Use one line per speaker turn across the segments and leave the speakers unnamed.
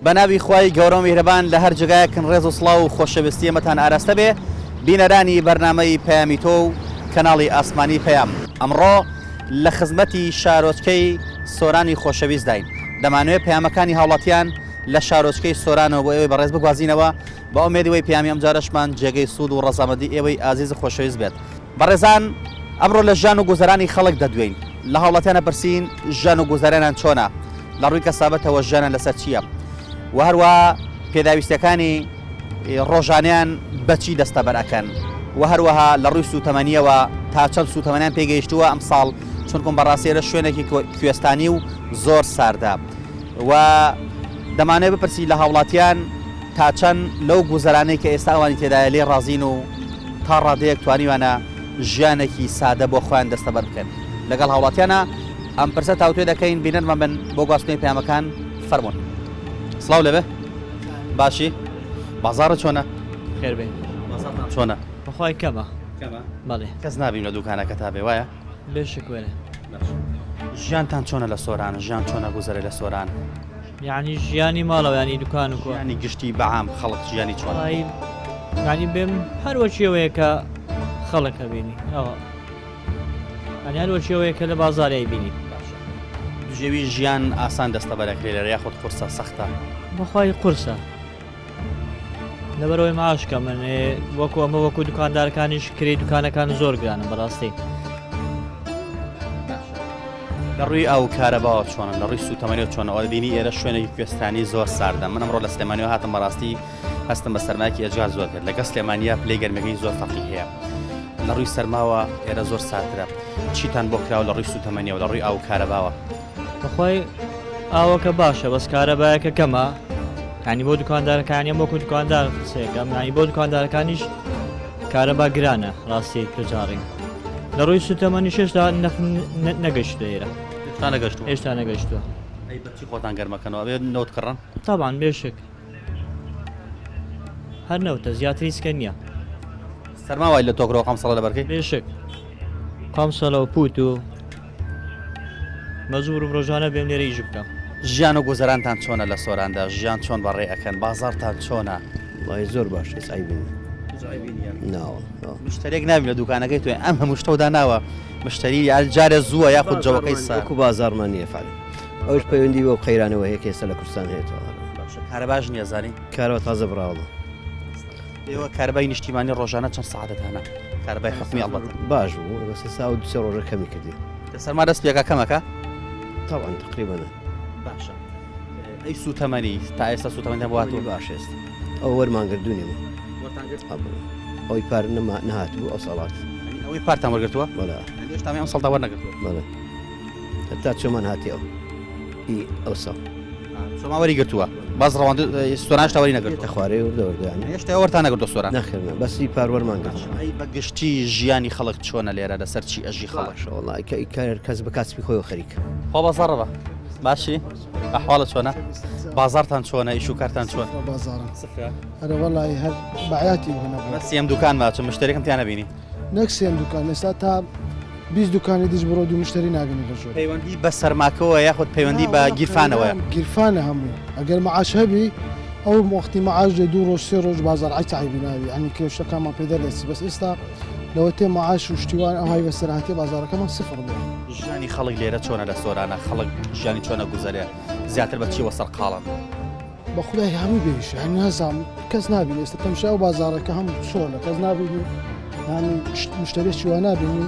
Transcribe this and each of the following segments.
بەناوی خوای گەورە و میهرەبان لە هەر جگایەکن ڕێز و سڵاو و خۆشەویستی ئەمەتان ئاراستە بێ بینەرانی بەرنامەی پەیامی تۆ و کەناڵی ئاسمانی پەیام. ئەمڕۆ لە خزمەتی شارۆچکەی سۆرانی خۆشەویست داین. دەمانوێت پەیامەکانی هاوڵاتیان لە شارۆچکەی سۆرانەوە بۆ ئێوەی بەڕێز بگوازینەوە بە ئومێدیەوەی پەیامی ئەم جارەشمان جێگەی سوود و ڕەزامەندی ئێوەی ئازیز و خۆشەویست بێت. بەڕێزان ئەمڕۆ لە ژیان و گوزەرانی خەڵک دەدوێین. لە هاوڵاتیانە پرسین ژیان و گوزەرانیان چۆنە، لە ڕووی کەسابەتەوە ژیانیان لەسەر چییە، و هەروەها پێداویستەکانی ڕۆژانیان بەچی دەستە بەرەکەن، و هەروەها لە ڕووی سوتەمەنیەوە تا چەند سوتەمەنیان پێگەیشتووە ئەم ساڵ، چونکم بەڕاستیێرە شوێنێکی کوێستانی و زۆر ساردا، و دەمانێت بپرسی لە هاوڵاتیان تا چەند لەو گوزەرانەی کە ئێستا ئەوانی تێدایە لێ ڕازین و تا ڕادەیەک توانیوانە ژیانێکی سادە بۆ خۆیان دەستەبەر بکەن. لەگەڵ هاوڵاتیانە ئەم پرسە تاوتوێ دەکەین بینەرمان بن بۆ گواستنەوەی پەیامەکان. فەرموون. سڵاو لەبێ، باشی؟ بازاڕە چۆنە؟
خێربێ.
بازاڕتان چۆنە؟
بەخوای کەمە.
بەڵێ. کەس نابین لە دوکانەکە تا بێ وایە؟
بێشک وێرە.
ژیانتان چۆنە لە سۆران؟ ژیان چۆنە گوزەرە لە سۆران؟
یعنی ژیانی ماڵەوە ینی دوکان و کۆ.
ینی گشتی بەعام خەڵک ژیانی چۆنە؟
ینی بێم هەروەچیەوەیە کە خەڵکە بینی. ئەوە. ینی هەروەچیەوەیە کە لە بازاڕی بینی.
ژێوی ژیان ئاسان دەستەبەرەکرێ لە یاخود قورسە سەختە؟
بەخوای قورسە. لەبەرەوەی معاشکە من وەکو ئەمە وەکو دوکاندارەکانیش کری دوکانەکان زۆر گرانە بەڕاستی.
لە ڕووی ئەو کارەباوە چۆنە، لە ڕووی سوتەمەنیەوە چۆنەوە بینی ئێرە شوێنێکی کوێستانی زۆر ساردە. من ئەمڕۆ لە سلێمانیەوە هاتم بەڕاستی هەستم بە سەرمایەکی ئەجار زۆر کرد. لەگەڵ سلێمانیا پلەی گەرمەکەی زۆر فەقی هەیە. لە ڕووی سەرماوە ئێرە زۆر ساردرە. چیتان بۆ کراوە لە ڕووی سوتەمەنیەوە لە ڕووی ئاو کارەباوە؟
بەخوای ئاوەکە باشە بەس کارەبایەکە کەمە. ینی بۆ دوکاندارەکانیان وەکو دوکاندار قسەیەکەم، ینی بۆ دوکاندارەکانیش کارەبا گرانە ڕاستی کردجاری. لە ڕووی سوتەمەنی شێشدا نەگەشتووە ئێرە. هێشتا نەگەشتووە.
ئەی بەچی خۆتان گەرمەکەنەوە بێ نەوت کڕن؟
تاوان بێشک هەر نەوتە زیاتر هیچکە نییە.
سەرما وای لە تۆکرەوە قەمسەڵە لەبەرکەی؟
بێشک قەمسەڵە و پووت و مەزوور و ڕۆژانە بێم لێرە ئیش بکەم.
ژیان و گوزەرانتان چۆنە لە سۆراندا؟ ژیان چۆن بەڕێ ئەکەن؟ بازاڕتان چۆنە؟
وڵی زۆر باش ئایبینی ناوە
مشترێک نابین لە دوکانەکەی توێ ئەم هەموو شتەودا ناوە مشتری جارە زووە یاخود جەوەکەی
ساکو بازارمان نییە فعل ئەوش پەیوەندی بۆ قەیرانەوە هەیە کێسە لە کوردستان هەیەەوە.
کارە باش نییە زانی؟
کارەوە تازە بڕاوە.
ئێوە کارەبای نیشتیمانی ڕۆژانە چەند سەعاتتانە؟ کارەبای حکومی ئەڵبەت
باش بوو بەس سا و دوسێ ڕۆژە کەمی کردی.
سەرما دەست پێکە کەمەکە؟
تاوان تقریبا
باشە. ئەی سوتەمەنی تا ئێستا سوتەمەنی بواتەوە؟
باش ئێستا ئەو وەرمانگردوونیەوە ئەوی پار نەهات بوو ئەو ساڵات.
ئەوەی پارتان وەرگرتووە؟
بەڵێ.
هێشتا ئەم ساڵدا وەرنەگرتووە؟
بەڵێ. هەتا چۆمان هاتیەوە ئەو ساڵ
چۆمان وەری گرتووە؟ باز ڕەواند سۆران هێشتا وەری نەگرتووە؟
خوارێ و دەوردیان
هێشتا وەرتان نەگرتووە سۆران؟
نەخێنە بەسی پار وەرمانگرت.
ئەی بەگشتی ژیانی خەڵک چۆنە لێرە لەسەر چی ئەژی خەڵک؟
وڵی کە کەس بە کاسبی خۆی خەریکە.
خۆ بازاڕەوە باشی؟ ئەحواڵە چۆنە؟ بازارتان چۆنە؟ ئیش و کارتان چۆن؟
بازارم هەرە وەڵی هەر بەعاتی هەنە
سێم دوکان ماچە مشتێکم تیان نبینی؟
نەک سێم دوکان ئێستا تا 20 دوکانی دیش بڕۆ دوو مشتری ناگەنی لە ژۆر.
پەیوەندی بە سەرماکەوە یاخود پەیوەندی بە گیرفانەوەیە؟
گیرفانە هەموو. ئەگەر مەعاش هەبی ئەو وەختی مەعاش دێ 2 ڕۆژ 3 ڕۆژ بازار عیتعیبی ناوی ینی کێشەکانمان پێدا لێسی بەس ئێستا لەوە تێ مەعاش و شتیوان ئەهای بەسەرهاتی بازارەکەمان سفر بووە.
ژیانی خەڵک لێرە چۆنە لە سۆرانە؟ خەڵک ژیانی چۆنە گوزەرێ؟ زیاتر بە چیوە سەرقاڵن؟
بە خودای هەموو بێش هەنی هەزام کەس نبین ئێستا تەمشا و بازارەکە هەموو چۆنە کەس نبینی ینی مشتێکی وە نبینی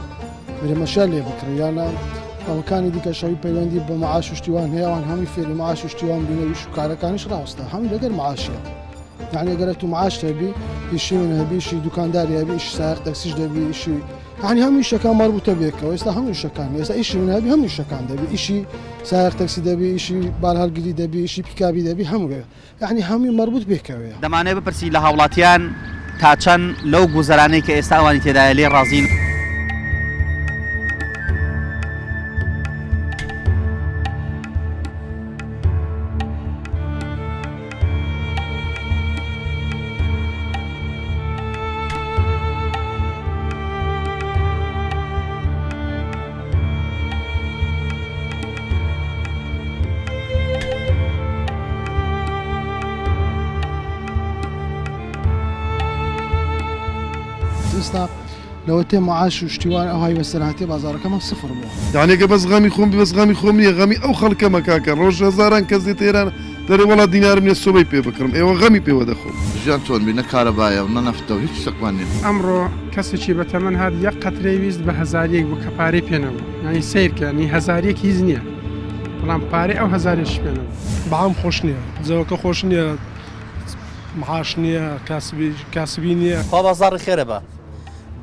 برێمەشە لێ بکڕیانە ئەوەکانی دیکە شەوی پەیوەندی بە مەعاش و شتیوان هەیەوان هەمووی فێری مەعاش و شتیوان بینەویش و کارەکانیش ڕاستە هەموو لەگەر مەعاشیە. یعنی ئەگەرە تو مەعاش هەبی ئیشی من هەبی ئیشی دوکانداری هەبی ئیشی سایق تەکسیش دەبی ئیشی ینی هەموو ئیشەکان مربوطە بێکەوە. ئێستا هەموو ئیشەکان ئێستا ئیشی من هەبی هەموو ئیشەکان دەبی ئیشی سایق تەکسی دەبی ئیشی بالهەڵگیری دەبی ئیشی پیکابی دەبی هەموو ینی هەمووی مربوط بێکەوەیە.
دەمانێت بپرسی لە هاوڵاتیان تا چەند لەو گوزەرانەی کە ئێستا ئەوانی تێدایە لێ ڕازین؟
ئێستا لەوە تێ معاش و شتیوان ئەو های بەسەرهاتی بازارەکەمان سفر بووە
یعنی کە بەس غەمی خۆم بەس غەمی خۆم نییە غەمی ئەو خەڵکەمە کاکە ڕۆژ هەزاران کەس دێت ئێران دەرێ وڵات دینارم نیە سۆبەی پێ بکڕم ئێوە غەمی پێوە دەخۆم
ژیان چۆن بی نەکارەبایە و نەنەفتەوە هیچ شتێکمان نیە
ئەمڕۆ کەسێکی بەتەمەەن هات یەک قەترەی ویست بە هەزاریەک بوو کە پارەی پێنەوە ینی سیرکەنی هەزاریەک هیچ نییە بەڵام پارەی ئەو هەزارێش پێنەوە
بەعام خۆش نییە جەوەکە خۆش نییە معاش نییە کاسبی نییە
خوا بازاڕی خێرە بە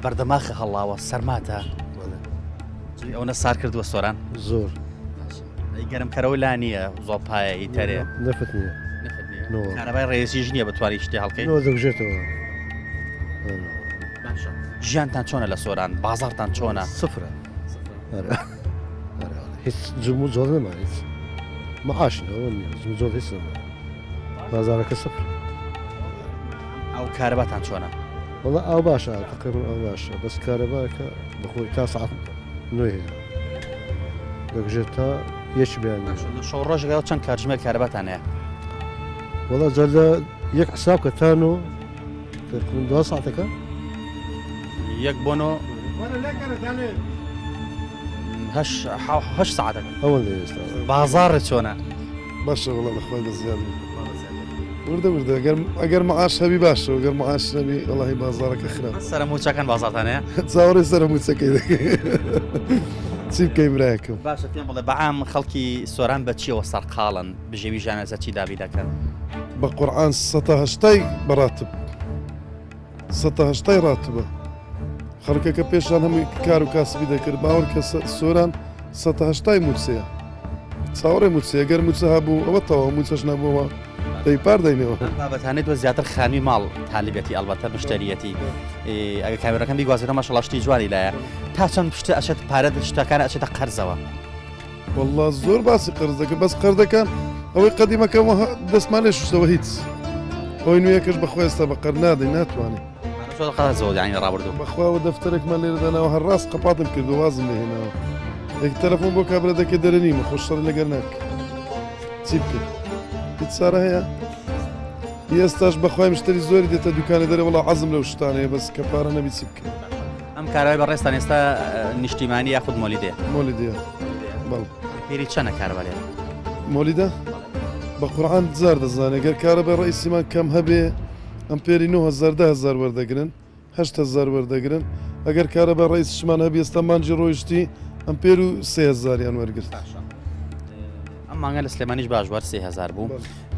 بەردەماخە هەڵاوە سەرماتە ئەوە سار کردووە سۆران
زۆر
گەرمکەرەوە لا نییە زۆر پایە ئیتەرێ
نەفت نییە
کارەبای ڕێزیش نییە بەتوانی شتی هەڵکەی
نەوە دەبژێتەوە
ژیانتان چۆنە لە سۆران بازارتان چۆنە
سفرە هیچ جمو زۆر نەما هیچ معاشنەوە نییە جمو زۆر هیچ نەما بازارەکە سفر
ئەو کارەباتان چۆنە
وڵا ئەو باشە تقریبا ئەو باشە بەس کارەباکە بەخۆی تا ساعت نوێ دەبژێت تا یەک بیان
شەو ڕۆژێکەوە چەند کاتژمێر کارەباتان هەیە
وڵا جار لە یەک حساب کە تان و دو ساعتەکە
یەک بۆنۆ هەش ساعتەکە
ئەوەن لێ ئێستا
بازاڕت چۆنە
باشە وڵا لەخوای بەزیاد وردە وردە ئەگەر معاش هەبی باشە ئەگەر معاش نەبی وڵی بازارەکە خراپ
سەرە موچەکان بازارتان هەیە
چاوەڕێ سەرە موچەکەی دەکەی چی بکەی برایەکەم
باشە پێم بڵێ بەعام خەڵکی سۆران بە چیەوە سەرقاڵن بژێوی ژانەزە چی دابی دەکەن
بە قورئان 180 بەڕاتب 180 ڕاتبە خەڵکەکە پێشان هەمووی کار و کاسبی دەکرد باوەڕ کە سۆران 180 موچەیە چاوەڕێ موچەیە گەر موچە هەبوو ئەوە تەواو موچەش نەبووەوە دەیپار دەینەوە
بابەتانێت وە زیاتر خانووی ماڵ تاالبەتی ئەلبەتە مشتریەتی ئەگە کامێرەکەم بیگوازێتە مەشەڵاشتی جوانی لایە تا چەند پشتە ئەچێت پارە شتەکانە ئەچێتە قەرزەوە
والله زۆر باسی قەرز دەکە بەس قەردەکان ئەوەی قەدیمەکەمە دەستمان لێ شوشتەوە هیچ ئەوی نوێیەکەش بەخۆی ئێستا بە قەر نادەی ناتوانێت
قەرزەوە یانی ڕابردوو
بەخواوە دەفتەرێکمان لێدانەوە هەر ڕاست قەپاتم کردو وازم لێ هێناوە یەک تەلەفۆن بۆ کابرا دەکە دەرەنیمە خۆشتەڕی لەگەر ناکە چی بکەیت هیچ سارە هەیە ئێستاش بەخوای مشتری زۆری دێتە دوکانە دەرێ وڵا عەزم لەو شتانەیە بەس کە پارە نەبی چی بکەیت
ئەم کارەوەی بەڕێستان ئێستا نیشتیمانی یاخود مۆلیدێ
مۆلیدەیە بەڵ
پێری چەنە کارەبا لێ
مۆلیدە بە قورئان جار دەزانێ گەر کارە بە ڕئیسیمان کەم هەبێ ئەم پێری 9,000 وەردەگرن 8,000 وەردەگرن ئەگەر کارە بە ڕئیسشمان هەبی ئێستا مانجی ڕۆیشتی ئەم پێر و 3,000 وەرگرت
ئەم مانگە لە سلێمانیش باشوار 3,000 بوو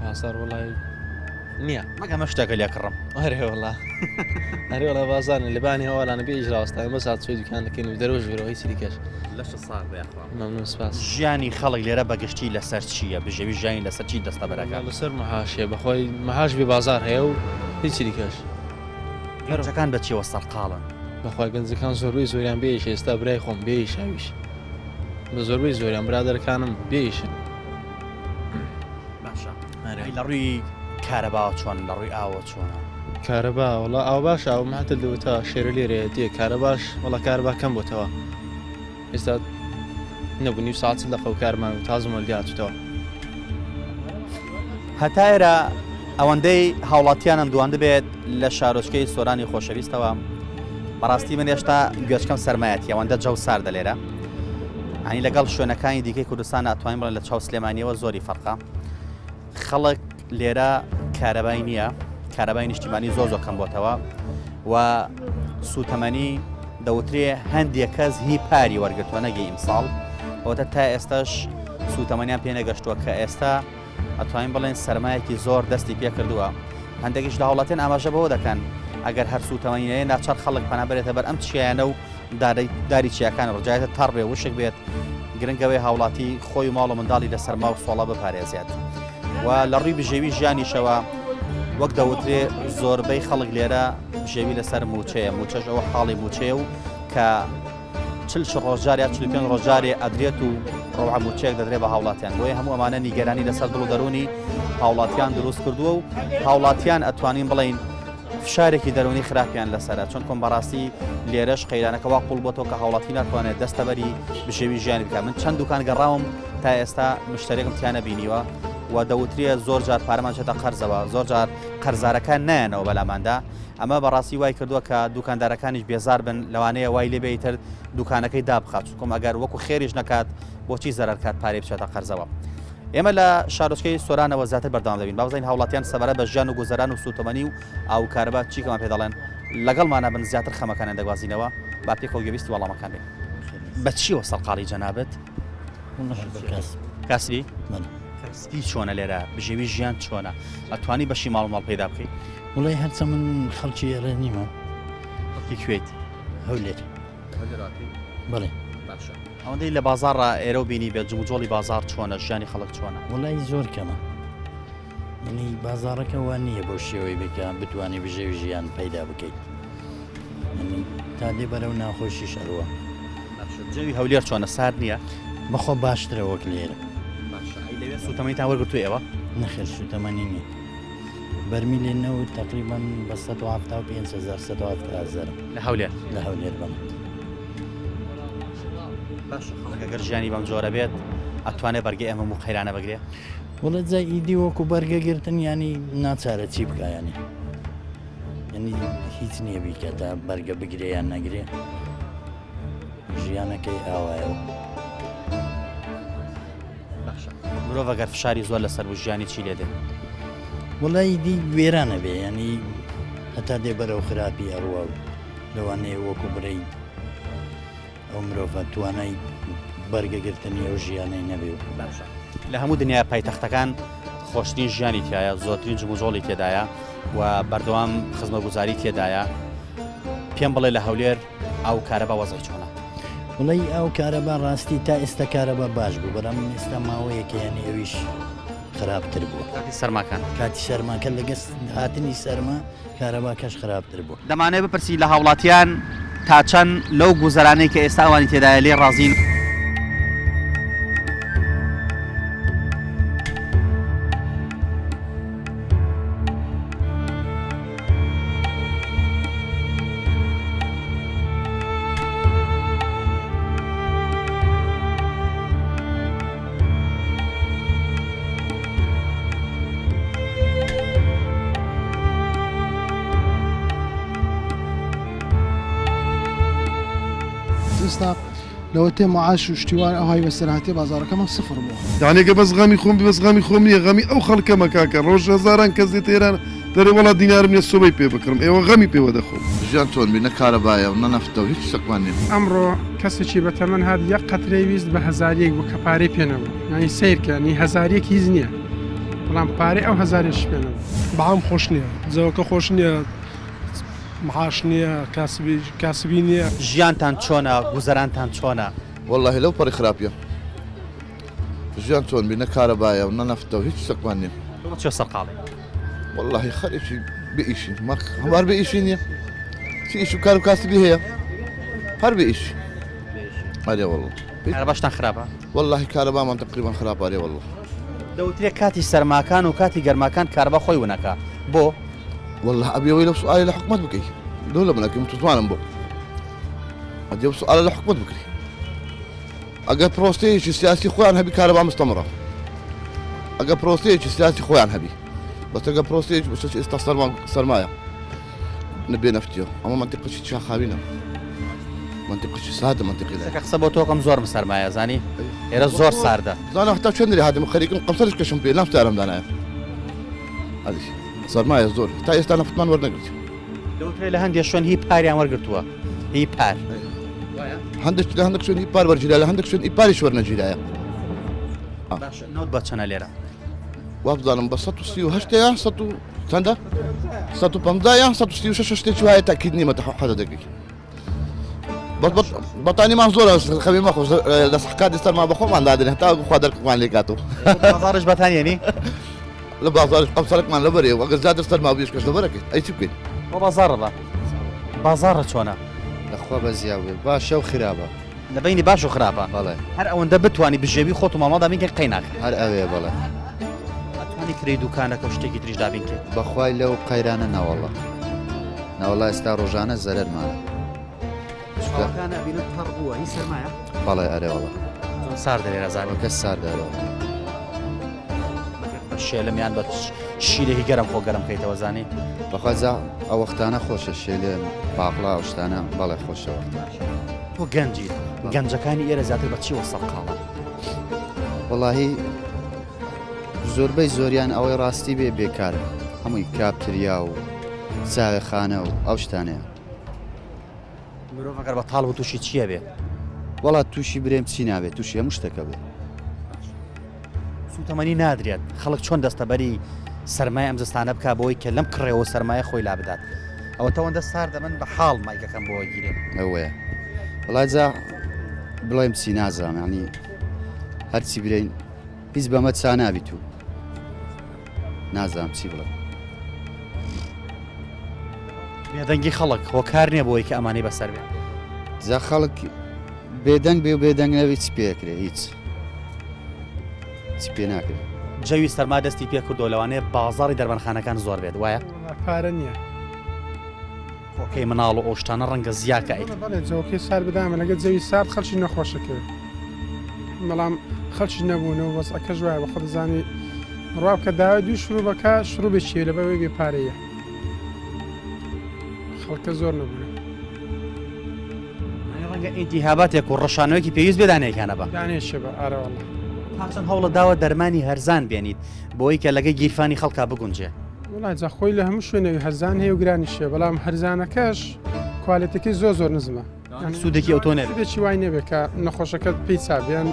بازار وڵای نییە
مەگەمە شتێکە لێ کڕم
هەرێوەڵا هەرێوەڵا بازارن لەبانی هەواڵانە بێ ئیجراوەستای مە ساعت چۆی دوکان دەکەین و دەرۆژ ژێرەوەی سریکەش
لەش ساڵ
مەمنون سپاس
ژیانی خەڵک لێرە بەگشتی لەسەر چییە بژێوی ژیانی لەسەر چی دەستە بەرەکە
لەسەر مەحاشێ بەخۆی مەحاش بێ بازار هەیە و هیچ سریکەش
گەرجەکان بە چیەوە سەرقاڵن
بەخوای گەنجەکان زۆربەی زۆریان بێیش ئێستا برای خۆم بێیش هاویش بە زۆربەی زۆریان برادەرەکانم بێیشن
باشە لە ڕووی کارەباوە چۆن لە ڕووی ئاوە چۆنە
کارەبا وڵا ئاو باش ئاو ماتە لەوەتا شێرە لێرە دێ کارە باش وڵا کارەبا کەم بۆتەوە ئێستا نەبوو نیو ساعت لە خەو کارمان و تازمە دیاتوتەوە
هەتایرە ئەوەندەی هاوڵاتیانم دوان دەبێت لە شارۆچکەی سۆرانی خۆشەویستەوە بەڕاستی من هێشتا گوێچکەم سەرمایەتی ئەوەندە جەو ساردە لێرە ئەنی لەگەڵ شوێنەکانی دیکەی کوردستان ئەتوانین بڵێن لە چاو سلێمانیەوە زۆری فەرقە خەڵک لێرە کارەبای نییە کارەبای نیشتیمانی زۆر کەم بۆتەوە و سوتەمەنی دەوترێ هەندێک کەس هی پاری وەرگتووە نەگەی ئیمساڵ ئەوەتە تا ئێستاش سوتەمەنیان پێ نەگەشتووە کە ئێستا ئەتوانین بڵێن سەرمایەکی زۆر دەستی پێ کردووە هەندێکیش لە هاوڵاتیان ئاماژە بەوە دەکەن ئەگەر هەر سوتەمەنیەیە ناچار خەڵک پەنابێتە بەر ئەم چیانە و داری چیاکان ڕجایەتە تەڕ بێ وشک بێت گرنگەوەی هاوڵاتی خۆی ماڵ و منداڵی لە سەرما و سۆڵە بپارێزێت و لە ڕووی بژێوی ژیانیشەوە وەک دەوترێ زۆربەی خەڵک لێرە بژێوی لەسەر موچەیە موچەش ئەوە حاڵی موچەیە و کە چل ڕۆژار یا 45 ڕۆژارێ ئەدرێت و ڕەوع موچەیەک دەدرێت بە هاوڵاتیان بۆیە هەموو ئەمانە نیگەرانی لەسەر دڵ و دەرونی هاوڵاتیان دروست کردووە و هاوڵاتیان ئەتوانین بڵین فشارێکی دەرونی خراپیان لەسەرە چون کۆم بەڕاستی لێرەش قەیرانەکە وا قوڵ بۆتەوە کە هاوڵاتی ناتوانێت دەستەبەری بژێوی ژیانی بکە من چەند دوکان گەڕاوم تا ئێستا مشترێکم تیانە بینیوە و و دەوترێ زۆر جار پارەمان چێتە قەرزەوە زۆر جار قەرزارەکان نایەنەوە بەلاماندا ئەمە بەڕاستی وای کردووە کە دوکاندارەکانیش بێزار بن لەوانەیە وای لێ بێتر دوکانەکەی دابخات چونکم ئەگەر وەکو خێریش نەکات بۆچی زەرەرکات پارەی بچێتە قەرزەوە. ئێمە لە شارۆچکەی سۆرانەوە زیاتر بەردەوام دەبین باوزین هاوڵاتیان سەبارەت بە ژیان و گوزەران و سوتەمەنی و ئاو کارەبا چیکەمان پێ دەڵێن لەگەڵمانە بن زیاتر خەمەکانیان دەگوازینەوە با پێکەوە گوێبیستی وەڵامەکان بێت. بە چیوە سەرقاڵی جەنابەت؟ کاسبی؟ کاسبی چۆنە لێرە بژێوی ژیان چۆنە ئەتوانی بەشی ماڵ پەیدا بکەیت؟
وڵی هەرچە من خەڵکی ئێرە نیمە
کوێیت؟
هەولێر بڵێ
ئەوەندەی لە بازاڕە ئێرە و بینی بێت جوجۆڵی بازار چۆنە ژیانی خەڵک چۆنە؟
وڵی زۆر کەمە ینی بازارەکە وان نییە بۆ شێوەی بکە بتوانانی بژێوی ژیان پەیدا بکەیت تا دێ بەرەو ناخۆشی شەڕوە.
جەوی هەولێر چۆنە سارد نییە؟
بەخۆ باشترە وەک لێرە.
سوتەمەنیتان وەرگرتووە ئێوە؟
نەخێر سوتەمەنی نیە بەرمیلێنەوە تقریبان بە 175,000
لە هەولێر
لە هەولێر بم.
ئەگەر ژیانی بەم جۆرە بێت ئەتوانێت بەرگی ئەمە و خەیرانە بگرێ؟
وڵە جای ئیدی وەکو بەرگەگرتن ینی ناچارە چی بکایانی ینی هیچ نییە بیکە تا بەرگە بگرێ یان نەگرێ ژیانەکەی ئاوایەوە.
مرۆڤ ئەگەر فشاری زۆر لەسەر بوو ژیانی چی لێ دێ؟
وڵی دی وێرانە بێ ینی هەتا دێ بەرەو خراپی ئەڕوە و لەوانەیە وەکو برەی ئەو مرۆڤە توانای بەرگەگرتنی ئەو ژیانەی نەبێ و
لە هەموو دنیای پایتەختەکان خۆشترین ژیانی تایە زۆرترین جموجۆڵی تێدایە و بەردەوام خزمەتگوزاری تێدایە. پێم بڵێ لە هەولێر ئەو کارەبا وەزەی چۆنە؟
وڵی ئەو کارەبا ڕاستی تا ئێستا کارەبا باش بوو بەرەم ئێستا ماوەیەکە ینی ئەویش خراپتر بووە
سەرماکان
کاتی سەرماکە لەگەس هاتنی سەرما کارەباکەش خراپتر بوو.
دەمانێت بپرسی لە هاوڵاتیان تا چەند لەو گوزەرانەی کە ئێستا ئەوانی تێدایە لێ ڕازین؟
ئێستا لەوە تێ معاش و شتیوان ئەوهای بەسەرهاتی بازارەکەمان سفر بووە.
دانێکە بەس غەمی خۆم بەس غەمی خۆم نییە غەمی ئەو خەڵکەمە کاکە ڕۆژ هەزاران کەس دێت ئێران دەرێ وڵا دینارم نیە سۆبەی پێ بکڕم ئێوە غەمی پێوە دەخۆم.
ژیان چۆن بی نە کارەبایە و نە نەفتە و هیچ شتێکمان نییە.
ئەمڕۆ کەسێکی بەتەمەەن هات یەک قەترەی ویست بە هەزاریەک بوو کە پارەی پێنەوە ینی سیرکەنی هەزاریەک هیچ نییە بەڵام پارەی ئەو هەزارێش پێنەوە
بەعام خۆش نییە جەوەکە خۆش نییە محاش نییە کاسبی نییە.
ژیانتان چۆنە گوزەرانتان چۆنە؟
والله لەو پەڕی خراپە ژیان چۆن بی نە کارەبایە و نە نەفتە و هیچ شتێکمان نییە.
چێ سەرقاڵی؟
والله خەرێکی بئیشی هەموار بئیشی نییە چی ئیش و کار و کاسبی هەیە هەر بئیشی ئەرێ والله
کارەباشتان خراپە؟
والله کارەبامان تقریبا خراپە ئەرێ والله.
دەوترێت کاتی سەرماکان و کاتی گەرماکان کارەبا خۆی ونەکە بۆ؟
والله ئەبێەوەی لەو سوالە لە حکومەت بکەیت دۆ لە منەکەم توانم بۆ ئەدێ سوالە لە حکومەت بکری ئەگەر پرۆستەیەکی سیاسی خۆیان هەبی کارەبا مستەمڕە ئەگەر پرۆستەیەکی سیاسی خۆیان هەبی بەس ئەگەر پرۆستەیەکی بچ ئێستا سەرمایە نەبێ نەفتیەوە ئەمە منتیقەشی چاخاوینە منتیقەشی سادە منتیقی
قسە بۆ تۆکەم زۆرم سەرمایە زانی ئێرە زۆر ساردە
زانە هەتا چێنری هاتم خەریکم قەمسەرش کەشم پێ نافتارم دانایە هەدی سەرمایە زۆر تا ئێستا نەفتمان وەرنەگرت.
دەوترێت لە هەندێک شوێن هی پاریان وەرگرتووە هی پار
هەندێک لە هەندێک شوێن هی پار وەرگیرا لە هەندێک شوێن هی پاریش وەرنەگیرایە.
نەوت بە چەنە لێرە؟
وابزانم بە 138 یان چەندە 150 یان 136 شتێکی وایە تاکید نیمە حەدە دەکەی بەتانیمان زۆرە خەوی مەخۆش لە سەحکاتی سەرما بە خۆمان دادن هەتا خوا دەرکمان لێ کاتەوە.
بازاڕش بەتانیێنی؟
لە بازارش قەمسەرێکمان لەبەرێ ئەگەر زیاتر سەرما بێش کەش لەبەرەکەیت ئەی چی بکەین؟
بۆ بازاڕە بە بازاڕە چۆنە؟
لەخوا بە زیاوێ باشە و خراپە
لە بینی باش و خراپە
بەڵێ
هەر ئەوەندە بتوانانی بژێوی خۆت و ماڵمادا بینکە قەیناکە
هەر ئەوێ بەڵێ
ئەتوانی کری دوکانەکە و شتێکی تریش دابینکە
بەخوای لەو قەیرانە ناوەڵە ناوەڵا ئێستا ڕۆژانە زەرەرمانە بەڵێ ئەرێ وەڵە
سار دەرێ زانانی
کەس ساردەرەوە
شێلمیان بە شیرێکی گەرم خۆ گەرم بکەیتەوە زانی
بەخوازە ئەو وەختانە خۆشە شێلێ باقلا ئەو شتانە بەڵێ خۆشەوە
تۆ گەنجی گەنجەکانی ئێرە زیاتر بە چیوە سەرقاڵە
وەڵاهی زۆربەی زۆریان ئەوەی ڕاستی بێ بێکارە هەمووی کاپتریا و چاوێخانە و ئەو شتانەیە
مرۆڤ ئەگەر بە تاڵ و تووشی چییە بێ
وڵات تووشی برێم چی نابێت تووشی هەموو شتەکە بێ
سوتەمەنی نادرێت خەڵک چۆن دەستەبەری سەرمای ئەم زستانە بکە بۆی کە لەم کڕێەوە سەرمایە خۆی لا بدات ئەوە تەوەندە ساردە من بە حاڵ مایکەکەم بۆەوە گیرێن
ئەوەیە وڵات جا بڵێم چی نازانم ینی هەرچی برین هیچ بەمە چا نابیت و نازانم چی بڵێ
بێدەنگی خەڵک هۆکار نییە بۆی کە ئەمانەی بەسەر بێ
جا خەڵک بێدەنگ بێ و بێدەنگ نەوی چ پێکرێ هیچ چ پێ ناکرێت
جەوی سەرما دەستی پێ کردو لەوانەیە بازاڕی دەربەنخانەکان زۆر بێت وایە
پارە نییە
کۆکەی مناڵ و ئەو شتانە ڕەنگە زیاکەیت
بەڵێ جەوەکەی سار بدامە لەگە جەوی سار خەڵکی نەخۆشەکەوێت بەڵام خەڵکی نەبوونەوە وەزعەکە ژوایە بە خۆ دەزانی ڕوا بکە داوای دوو شروع بەکە شروع بێکیێ لە بەوەی بێپارەیە خەڵکە زۆر نەبوونە
ڕەنگە ئینتیهاباتێک و ڕەشانەوەیکی پێویست بێدانەیەکانە بە
دانێشە بە ئارەوەڵە
پاچەند هەوڵە داوە دەرمانی هەرزان بێنیت بۆی کە لەگە گیرفانی خەڵکا بگونجێ
وڵای جا خۆی لە هەموو شوێنەوەی هەرزان هەیە و گرانیشە بەڵام هەرزانەکەش کوالێتەکەی زۆر نزمە
سوودێکی ئەوتۆ نێت
سوودێکی وای نەبێت کە نەخۆشەکەت پێی چابیان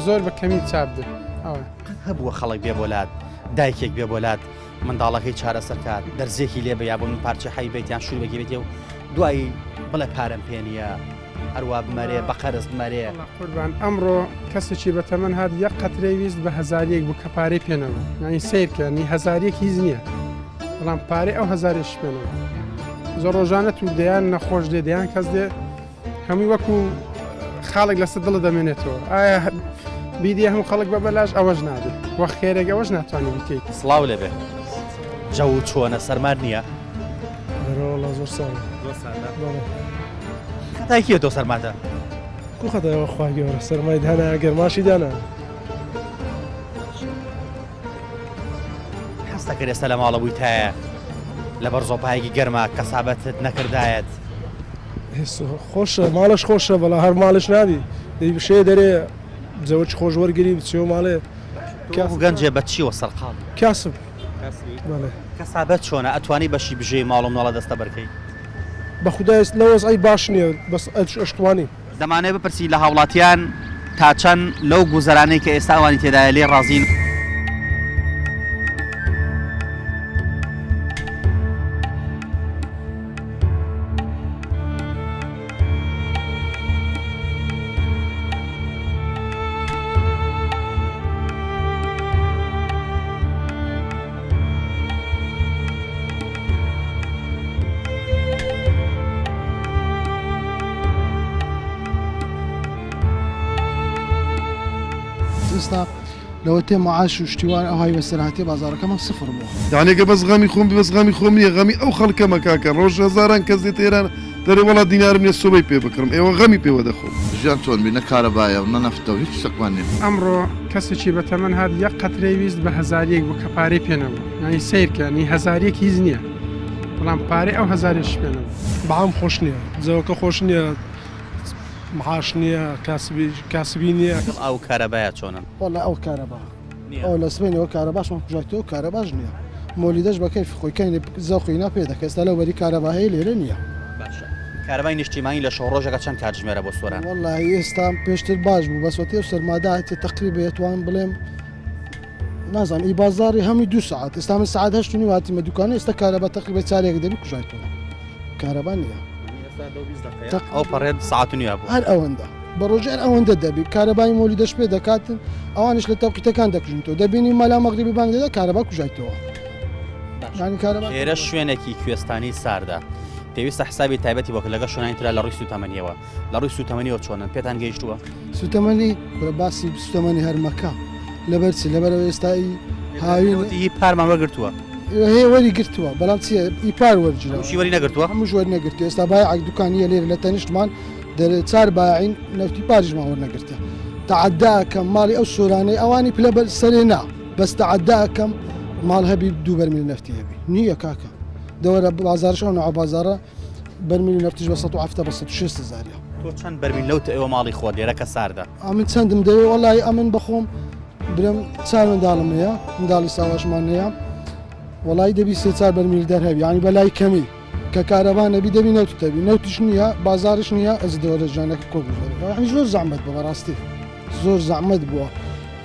زۆر بە کەمی چاپ بێت ئەوە
هەبووە خەڵک بێ بۆلات دایکێک بێ بۆلات منداڵەکەی چارەسەر کات دەرزێکی لێ بە یا بۆ من پارچە حیبێتیان شووربێکی بێتێ و دوایی بڵێ پارەم پێ نییە هەروە بمەرێ بە قەرز بمەرێ
قوربان ئەمڕۆ کەسێکی بە تەمەەن هات یەک قەترەی ویست بە هەزارێک بوو کە پارەی پێنەوە ینی سیرکردنی هەزارێک هیچ نییە بەڵام پارەی ئەو هەزارێش پێنەوە زۆر ڕۆژانە تو دەیان نەخۆش دێ دەیان کەس دێ هەمووی وەکو خاڵێک لەسەر دڵە دەمێنێتەوە ئایا بیدی هەموو خەڵک بە بەلاش ئەوەش نابێت وەخ خێرێک ئەوەش ناتوانێت بکەیت
سڵاو لێبێ جەو چۆنە سەرمار نییە
زۆر ساڵ
خەتایکیە تۆ سەرماتە
کو خەتایەوە خوا گەورە سەرمای دانا گەرماشی دانا
هەستەکرد ئێستا لە ماڵە بوویتایە لەبەر زۆپایەکی گەرمە کەسابەتت نەکردایەت
خۆشە ماڵش خۆشە بەڵا هەر ماڵش نابی دەی بشێ دەرێ جەوەی خۆش وەرگری بچێ ماڵێ
گەنجێ بە چیوە سەرقاڵ
کاسب
کەسابەت چۆنە ئەتوانی بەشی بژێ ماڵ و ماڵە دەستە بەرکەی
بە خوددایست لەوەز ئەی باش نییە بەس ئەشتوانی
دەمانێت بپرسی لە هاوڵاتیان تا چەند لەو گوزەرانەی کە ئێستا ئەوانی تێدایە لێ ڕازین
ئێستا لەوە تێ معاش و شتیوان ئەوهای بەسەرهاتی بازارەکەمان سفر بووە
یانێکە بەس غەمی خۆم بەس غەمی خۆم نییە غەمی ئەو خەڵکەمە کاکە ڕۆژ هەزاران کەس دێت ئێران دەرێ وڵات دینارم نیە سۆبەی پێ بکڕم ئێوە غەمی پێوە دەخۆم
ژیان چۆن بی نە کارەبایە و نە نەفتەوە هیچ شتێکمان نیە
ئەمڕۆ کەسێکی بە تەمەەن هات یەک قەترەی ویست بە هەزارێک بوو کە پارەی پێنەوە ینی سیرکردنی هەزارێک هیچ نییە بەڵام پارەی ئەو هەزارێش پێنەوە
بەعام خۆش نییە جەوەکە خۆش نییە معاش نییە کاسبی نییە
ئەو کارەبایە چۆنن
وەڵا ئەو کارەبا ئەو لە سبینەوە کارە باشمان کوژێتەوە کارە باش نییە مۆلیدەش بەکەی خۆیکەین زەوخی ناپێ دەکە ئێستا لەو بەری کارەبا هەیە لێرە نییە
کارەبای نیشتیمانی لە شەو ڕۆژەکە چەند کاتژمێرە بۆ سۆران
وەڵی ئێستا پێشتر باش بوو بەسوەتی و سەرماداێت تقریبا توان بڵێم نازانم ئی بازاری هەمی 2 ساعت ئێستا من سعات هەشت و نیم هاتیمە دوکانە ئێستا کارەبا تقریبا چارێک دەبی کوژایتەوە کارەبا نییە
ئەو پەڕێت ساعت و نیوە بوو
هەر ئەوەندە بە ڕۆژێر ئەوەندە دەبی کارەبای مۆلی دەش پێ دەکاتن ئەوانش لە تەوقیتەکان دەکژنەوە دەبینی مەلا مەغریبی بانگ دەدا کارەبا کوژایتەوە
ئێرە شوێنێکی کوێستانی ساردا پێویستە حسابی تایبەتی وەک لەگە شوێنانی ترا لە ڕووی سوتەمەنیەوە لە ڕووی سوتەمەنیەوە چۆنن پێتان گەیشتووە
سوتەمەنی باسی سوتەمەنی هەرمەکە لەبەرچی لەبەرەوە ئێستایی
هاوی پارمان وەرگرتووە
هەیە وەری گرتووە بەڵام چیە ئیپار وەرجرا
وەری نەگرتووە
هەموو وەر نەگرتو ئێستا بایعک دوکانیە لێرە لە تەنیشتمان چار باعین نەفتی پاریژمان وەرنەگرتە تعداکە ماڵی ئەو سۆرانەی ئەوانی پلە بەر سەرێ نا بەس تعداکەم ماڵ هەبی 2 بەرمیل نفتی هەبی نییە کاکە دەوەرە بازارش ئەو ناو بازارە بەرمیل نفتیش بە 170 بە 160 زاریە
تۆ چەند بەرمیل لەوت ئێوە ماڵی خۆ لێرە کە ساردە
ئەمن چەندم دەوێت وەڵی ئەمن بخۆم برم 4 منداڵم هەیە منداڵی ساواشمان هەیە وڵی دەبی 3 بەرمیل دەرهەبی ینی بەلای کەمی کە کارەبان نەبی دەبی نەوت دەبی نەوتش نییە بازارش نییە ئەس دەوەرە ژانەکە کۆ زۆر زەحمەت بووە بەڕاستی زۆر زەحمەت بووە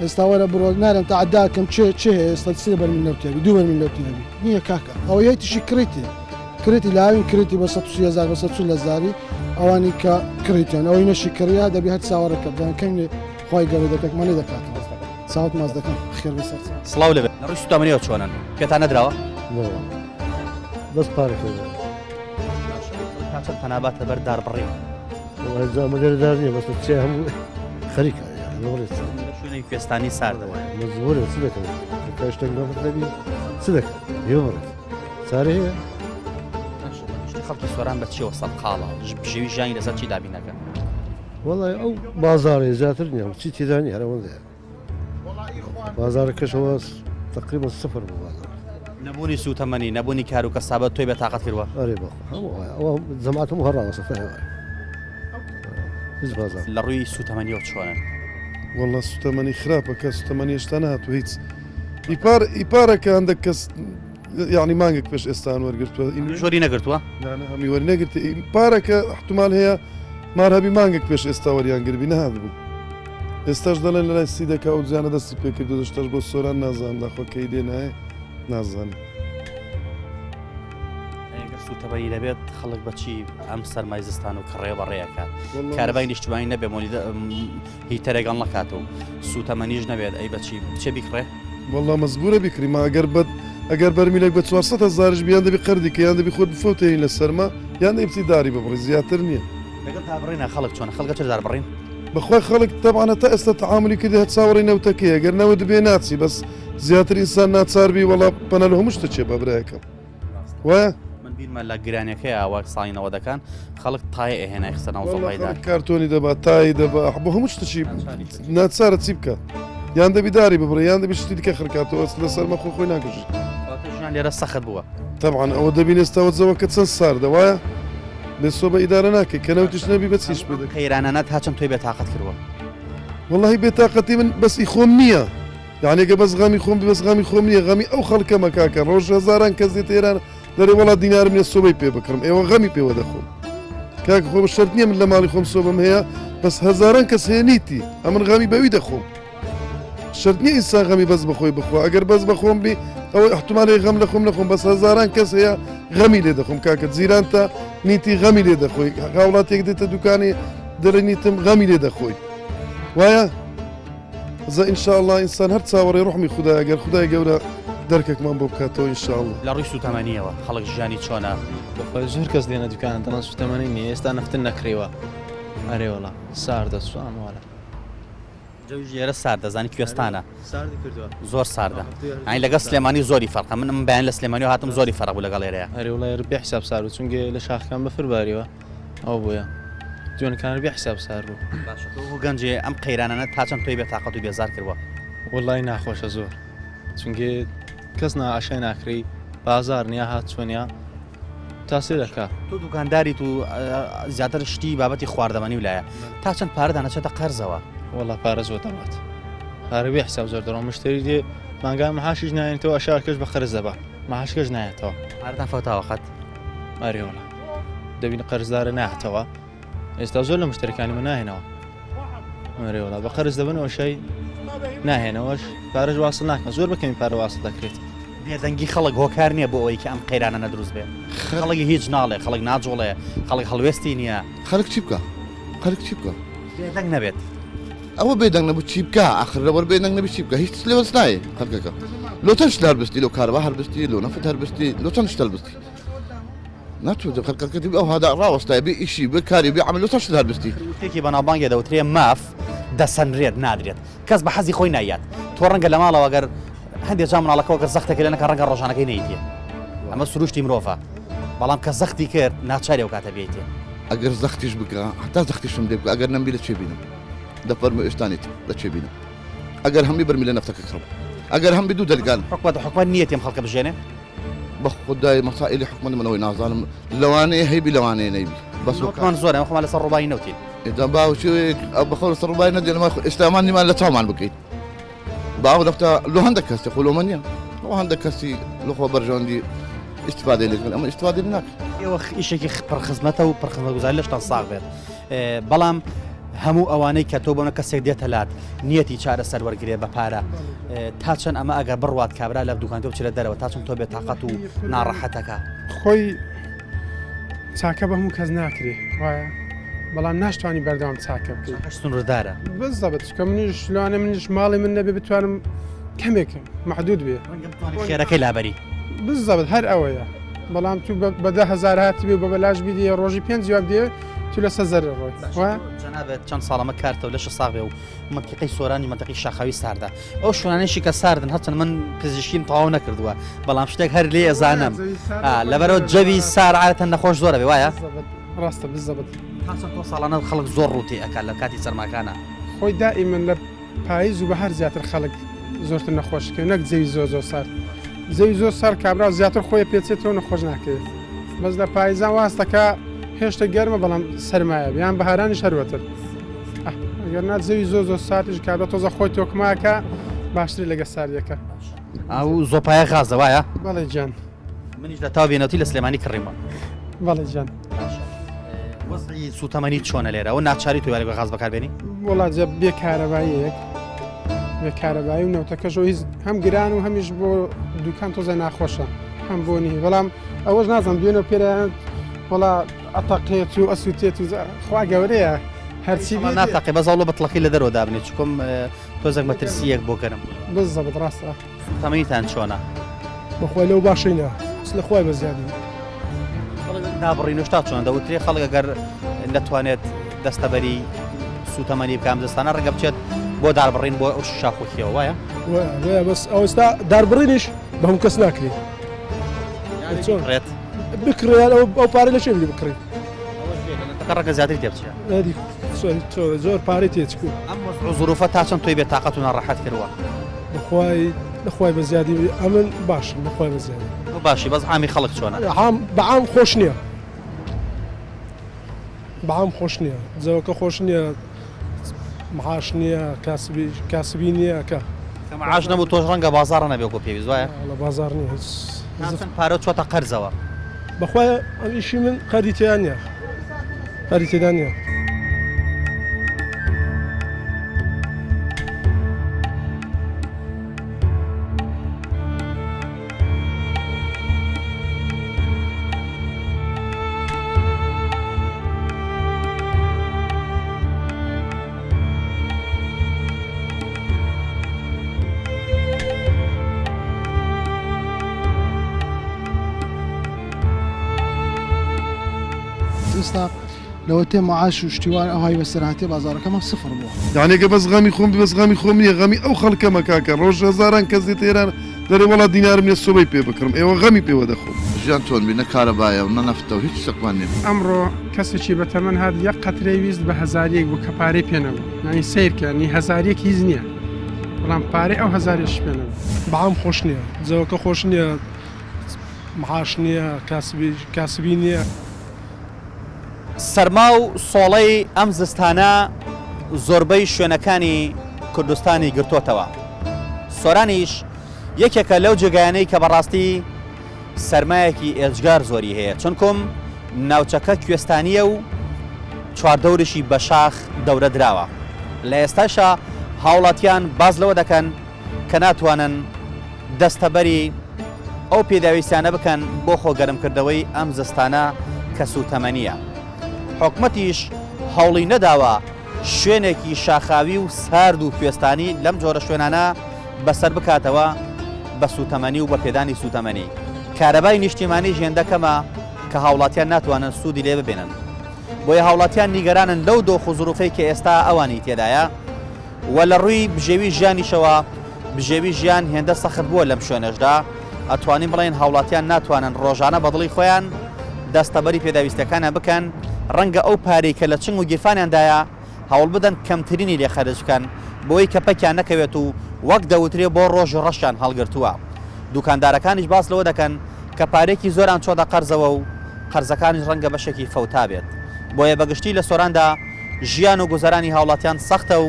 ئێستا وەرە بڕۆ نارم تعداکەم چێ هەیە ئێستا 3 بەرمیل نەوتێبی 2 بەرمیل نەوتی هەبی نییە کاکە ئەوە یەکیشی کڕیتی لاوین کڕیتی بە 130,000 بە 140 زاری ئەوانی کە کڕیتیان ئەوەی نەشی کڕیا دەبی هەر چاوەڕەکە بدەکەین خۆی گەورە دەکەکمانێ دەکاتەوە چاوت ماز دەکەم خێر بەسەر
سڵاو لەبێت لە ڕووی سوتامەنیەوە چۆنن پێتان نەدراوە
بەس پارێکە
چەند تەنابەت لەبەر داربڕی
زامە لێرەدار نییە بەس چێ هەموو خەریکە
شوێنەی کوێستانی ساردەوە
مەزبوورە چ دەکەن کاشتە دەبی چ دەکەن هێوەڕێت سارە هەیە
خەڵکی سوۆران بە چیەوە سەد قاڵە ژێوی ژانی لەسەر چی دابینەکەن
وەڵی ئەو بازارێ زیاتر نییە چی تێدانی هەرەوەندەیە بازارە کەشەوە تقریبا سفر بوو بازار
نەبوونی سوتەمەنی نەبوونی کار و کەسابەت تۆی بێتاقەت کردووە
ئەرێ بەخۆ هەموو ئەوە جەماعەتم هەڕاوەسەفە هێوای هیچ بازار
لە ڕووی سوتەمەنیەوە چۆنن
والله سوتەمەنی خراپە کە سوتەمەنی هێشتا نهاتوە هیچ ئیپارەکە هەندێک کەس یعنی مانگێک پێش ئێستان وەرگرتووە
ژۆری نەگرتووە
هەمی وەری نەگرتی پارەکە احتمال هەیە مارهەبی مانگێک پێش ئێستا وەریان گربی نەهات بوو ئێستاش دەڵێن لە لای سی دەکا و جیانە دەستی پێکرد دەشتەش بۆ سۆران نازان داخۆکەی دێ نایە نازانم
سوتەبەری دەبێت خەڵک بەچی ئەم سەرمای زستان و کڕێ بەڕێەکات کارەبای نیشتوانی نەبێ هی تەرێگەڵ نەکاتەوە سوتەمەنیش نەبێت ئەی بەچی چێ بیکڕێ
والله مەزبورە بیکریمە ئەگەر بەرمیلێک بە 400 زارش بیان دەبی قەردیکە یان دەبی خۆت بفۆتەین لە سەرما یان دەبی داری ببڕی زیاتر نییە
لەگەڵ دابڕینە خەڵک چۆن خەڵکە چ دابڕین
بەخوای خەڵک تەبانە تا ئێستا تەعاملی کردی هەت چاوەڕی نەوتەکەی ئەگەر نەوە دەبێ ناچی بەس زیاتر ئینسان ناچاربی وەڵا پەنە لە هەموو شتە چێ بەبرایەکەم وایە
بیرمە لە گرانەکەی ئاوا ساڵینەوە دەکەن خەڵک تای ئەهێنای خستەنەوە زۆڵایدا
کارتۆنی دەبات تایی دەبا بۆ هەموو شتەچی ناچارە چی بکات یان دەبی داری ببڕێ یان دەبی شتی دیکە خرکاتەوە لە سەرمە خۆی ناکەژیت
لێرە سەخت بووە
طبعا ئەوە دەبین ئێستاوە جەوە کە چەند ساردە وایە بێسۆ بە ئیدارە ناکەی کە نەوتیش نەبی بە چیش بدە
قەیرانانەت هاچەند تۆی بێتاقەت کردووە
واللهی بێتاقەتی من بەسی خۆم نییە یعنی ئەگە بەس غەمی خۆم بەس غەمی خۆم نییە غەمی ئەو خەڵکە مەکاکە ڕۆژ هەزاران کەس دێت ئێران دەرێ وڵا دینارم نیە سۆبەی پێ بکڕم ئێوە غەمی پێوە دەخۆم کاکە خۆ شەرت نییە من لە ماڵی خۆم سۆبم هەیە بەس هەزاران کەس هەیە نیتی ئەمن غەمی بەوی دەخۆم شەرت نییە ئینسان غەمی بەس بەخۆی بخوا ئەگەر بەس بەخۆم بی ئەوەی احتمالی غەم لە خۆم نەخۆم بەس هەزاران کەس هەیە غەمی لێ دەخۆم کاکە جیران تا نیتی غەمی لێ دەخۆی هاوڵاتێک دێتە دوکانی دەرە نیتم غەمی لێ دەخۆی وایە زە ئینشاءالله ئینسان هەر چاوەڕێ ڕحمی خوددای ئەگەر خودای گەورە دەرکێکمان بۆ بکاتەوە ئینشاءالله
لە ڕووی سوتەمەنیەوە خەڵک ژیانی چۆنە
بەخۆی زۆر کەس دێنە دوکان دەڵان سوتەمەنی نیە ئێستا نەفتن نەکرێوە ئەرێ وڵا ساردە سواموارە
ژێرە سارد دەزانی کوێستانە
ساردی کردووە
زۆر ساردە ئەین لەگەڵ سلێمانی زۆری فەرقە من بەیان لە سلێمانی و هاتم زۆری فەرق بوو لەگەڵ ئێرەیە
ئەرێ وڵای ڕبێ حساب سار بوو چونگە لە شاخەکان بەفر باریوە ئەو بووە جوانەکان بێ حساب سار بوو
باشە گەنجێ ئەم قەیرانانە تاچەند تۆی بێتاقەت و بێزار کردووە
وڵای ناخۆشە زۆر چونگە کەس نائاشای ناکری بازار نییە هات چۆنیا تاسێ دەکا
تۆ دوکانداریت و زیاتر شتی بابەتی خواردەمەنی ولایە تا چەند پارە دانەچێتە قەرزەوە
وڵا پارە زۆر دەبات پارەبێ حساب زۆر دەڕۆ مشتری دێ مانگان مەحاشیش نایێنێتەوە ئەشارکەش بە قەرز دەبا مەحاشکەش نایێتەوە
پارەتان فەوتاوە قەت
ئەرێوڵە دەبین قەرزدارە نایەتەوە ئێستا زۆر لە مشتەکانی من ناهێنەوە ئەرێوڵە بە قەرز دەبنەوە شەی ناهێنەوەش پارەش واصل ناکەن زۆر بەکەمی پارە واصل دەکرێت
بێدەنگی خەڵک هۆکار نییە بۆ ئەوەی کە ئەم قەیرانە نەدروست بێ خەڵکی هیچ ناڵێ خەڵک ناجۆڵێ خەڵک هەڵوێستی نییە
خەڵک چی بکە خەڵک چی بکە
بێدەنگ نەبێت
ئەوە بێدەنگ نەبوو چی بکە آخر لەوەر بێدەنگ نەبی چی بکە هیچ لێوەس نایە خەڵکەکە لۆ چەند شت هەربستی لۆ کارەبا هەربستی لۆ نەفت هەربستی لۆ چەند شت هەربستی ناتوانێت خەڵکەکە ئەو هەدا ڕاوەستای بێ ئیشی بێ کاری بێ عەمەل لۆ چەند شت هەربستی
تێکی بەناوبانگێ دەوترێ ماف دەسەنرێت نادرێت کەس بە حەزی خۆی نایات تۆ ڕەنگە لە ماڵەوە گەر هەندێک جا مناڵەکەەوە کە زەختێک لەنەکە ڕەنگە ڕۆژانەکەی نەیتێ ئەمە سروشتی مرۆڤە بەڵام کە زەختی کرد ناچاری ئەو کاتە بێتێ
ئەگەر زەختیش بکە هەتا زەختیشم لێ بکە ئەگەر نەمبی لە چێ بینم دەفەرمو ئێستانیت لە چێ بینم ئەگەر هەمووی بەرمی لە نەفتەکە کڕم ئەگەر هەم بدوو دەرگان
حکومت نیەتیم خەڵکە بژێنێ
بە خوددای مەسائلی حکومت منەوەی نازانم لەوانەیە هەیبی لەوانەیە نەیبی بەس
وەکمان زۆرە خۆمان لەسەر ڕووبایی نەوتین
ئێدا باوشێک بەخۆ لەسەر ڕووبای نەدێنەوە ئێستامانیمان لە چاومان بکەیت باو دەفتە لۆ هەندێک کەسی خۆلۆمە نییە ئەو هەندێک کەسی لەخۆ بەرژەوەندی استفادەی لەکەن ئەمە استفادەی ناکە
ئێوە ئیشێکی پڕخزمەتە و پڕخزمەتگوزاری لەشتان ساغ بێت بەڵام هەموو ئەوانەی کە تۆ بۆنە کەسێک دێتە لات نیەتی چارە سەر وەرگێ بە پارە تا چەند ئەمە ئەگەر بڕوات کابرا لە دوکانتۆ بچێت دەرەوە تا چەند تۆ بێت تااقەت و ناڕەحەتەکە
خۆی چاکە بە هەموو کەس ناکرێ وایە بەڵام ناشتوانی بەردەوام چاکە بکەیت
سنووردارە
بزەبێت کە منیش لەوانە منیش ماڵی من نەبێ بتوانم کەمێکم محدود بێ
خێرەکەی لابەری
بزەبێت هەر ئەوەیە بەڵام تو بە 10,000 هاتی بێ بە بەلاش بیدێ ڕۆژی 5 جواب دێ تو لە سەر ڕۆی
جەنابێت چەند ساڵەمە کارتەوە لەش ساغێ و منتیقی سۆرانی منتەقی شاخاوی ساردا ئەو شوانانێکی کە ساردن هەچەند من پزیشکیم تەواو نەکردووە بەڵام شتێک هەر لێ ئەزانم لەبەرەوە جەوی سارعاتە نەخۆش زۆرە بێ وایە
ڕاستە بزەبێت
ساڵانە خەڵک زۆر ڕووتی ئەکات لە کاتی سەرماکانە
خۆی دائیمەن لە پاییز و بە هەر زیاتر خەڵک زۆرتر نەخۆشکە نەک جەوی زۆر سارد زەوی زۆر سەر کابرا زیاتر خۆی پێچێتەوە نەخۆش ناکرێت بەس لە پاییزان واستەکە هێشتا گەرمە بەڵام سەرمایە بیان بەهارانی شەروەتر ئەگەر نات زەوی زۆر ساتیش کابرا تۆزە خۆی تۆکماکە باشتری لەگە ساریەکە
ئەو زۆپایە غازە وایە
بەڵێ جان
منیش لە تاو بێنەوتی لە سلێمانی کڕیمە
بەڵێ جان
وەزعی سوتەمەنی چۆنە لێرە ئەو ناچاری توی بە غاز بەکاربێنی
وڵات جە بێ کارەباییەک بێ کارەبایی و نەوتەکەش هیچ هەم گران و هەمیش بۆ دوکان تۆزە ناخۆشە هەم بۆ نی بەڵام ئەوەش نازانم دوێنە پێرایان وڵا ئەتەقێت و ئەسووتێت و خوا گەورەیە هەرچی
ناتاقی بەزاڵۆ بەتڵەقی لە دەرەوە دابنێت چکۆم تۆزێک مەترسیەک بۆ گەرم
بزەبێت ڕاستە
تەمەنیتان چۆنە
بەخۆی لەو باشینە لە خۆی بەزیادی
نابڕینشتا چۆن دەوترێ خەڵک ئەگەر نەتوانێت دەستەبەری سوتەمەنی بکام دەستانە ڕەنگە بچێت بۆ داربڕین بۆ ئەو شاخۆکیەوە وایە
بەس ئەوستا داربڕینیش بە هەموو کەس ناکرێت
ڕێت
بکڕیان ئەو پارە لە شێ بکڕێت
ڕەنگە زیاتری تێ بچێت
نادی زۆر پارەی تێچکو
ئەم زۆرۆفە تا چەند تۆی بێت تااقەت و ناڕەحەت کردووە
لەخوای بە زیادی ئەمن باش بەخوای بە زیادی
باشی بەس عامی خەڵک چۆنە
بەعام خۆش نییە بەعام خۆش نییە جەوەکە خۆش نییە معاش نییە کاسبی نییە کە
معاش نەبوو تۆش ڕەنگە بازاڕە نەبێ بۆ پێویست وایە
لە بازار نییە
چەند پارە چۆتە قەرزەوە
بەخوای ئەم ئیشی من قەری تێیان نییە قەری تێدان نییە
ئێستا لەوە تێ معاش و شتیوان ئەوهای بەسەرهاتی بازارەکەمە سفر بووە
یانێکە بەس غەمی خۆم بەس غەمی خۆم نییە غەمی ئەو خەڵکەمە کاکە ڕۆژ هەزاران کەس دێتێران دەرێ وڵات دینارم نیە سۆبەی پێ بکڕم ئێوە غەمی پێوە دەخۆم
ژیان چۆن بینە کارەبایە و نەنەفتە و هیچ شتێکمان نیە
ئەمڕۆ کەسێکی بەتەمەن هات یەک قەترەی ویست بە هەزاریەک بوو کە پارەی پێنەبوو یانی سیرکردنی هەزاریەک هیچ نییە بەڵام پارەی ئەو هەزاریش پێنەبوو
بەعام خۆش نییە جەوەکە خۆش نییە معاش نییە کاسبی نییە
سەرما و سۆڵەی ئەم زستانە زۆربەی شوێنەکانی کوردستانی گرتوتەوە سۆرانیش یەکێکە لەو جێگایانەی کە بەڕاستی سەرمایەکی ئێجگار زۆری هەیە چونکم ناوچەکە کوێستانیە و چواردەورشی بە شاخ دەورە دراوە لە ئێستاشە هاوڵاتیان باز لەوە دەکەن کە ناتوانن دەستەبەری ئەو پێداویستانە بکەن بۆ خۆگەرمکردەوەی ئەم زستانە کە سوتەمەنیە حکومەتیش هەوڵی نەداوە شوێنێکی شاخاوی و سارد و کوێستانی لەم جۆرە شوێنانە بەسەر بکاتەوە بە سوتەمەنی و بە پێدانی سوتەمەنی کارەبای نیشتیمانی ژێندەکەمە کە هاوڵاتیان ناتوانن سوودی لێ ببێنن بۆیە هاوڵاتیان نیگەرانن لەو دۆخ و زروفەی کە ئێستا ئەوانی تێدایە و لە ڕووی بژێوی ژیانیشەوە بژێوی ژیان هێندە سەخت بووە لەم شوێنەشدا ئەتوانین بڵێن هاوڵاتیان ناتوانن ڕۆژانە بەدڵی خۆیان دەستەبەری پێداویستەکانە بکەن ڕەنگە ئەو پارەی کە لە چنگ و گیرفانیاندایە هەوڵ بدەن کەمترینی لێ خەرج بکەن بۆی کە پەکیان نەکەوێت و وەک دەوترێ بۆ ڕۆژ ڕەشیان هەڵگرتووە. دوکاندارەکانیش باس لەوە دەکەن کە پارێکی زۆران چۆدە قەرزەوە و قەرزەکانیش ڕەنگە بەشێکی فەوتا بێت. بۆیە بەگشتی لە سۆراندا ژیان و گوزەرانی هاوڵاتیان سەختە و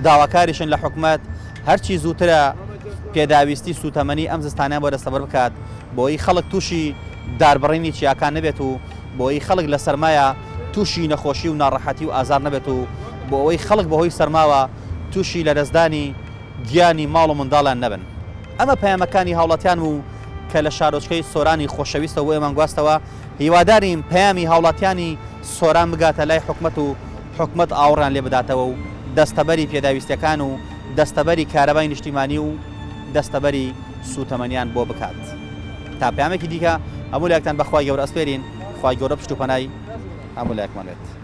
داواکاریشن لە حکومەت هەرچی زووترە پێداویستی سوتەمەنی ئەم زستانیان بۆ دەستەبەر بکات بۆی خەڵک تووشی داربڕینی چیاکان نەبێت و بۆی خەڵک لە سەرمایە تووشی نەخۆشی و ناڕەحەتی و ئازار نەبێت و بۆ ئەوەی خەڵک بەهۆی سەرماوە تووشی لە دەستدانی گیانی ماڵ و منداڵیان نەبن. ئەمە پەیامەکانی هاوڵاتیان و کە لە شارۆچکەی سۆرانی خۆشەویستە و ئێمان گواستەوە هیوادارین پەیامی هاوڵاتیانی سۆران بگاتە لای حکومەت و حکومەت ئاوڕان لێ بداتەوە و دەستەبەری پێداویستەکان و دەستەبەری کارەبای نیشتیمانی و دەستەبەری سوتەمەنیان بۆ بکات. تا پەیامێکی دیکە هەموو لایەکتان بەخوای گەورە ئەسپێرین، خوای گەورە پشت و پەنای هەموو لایەکمان بێت.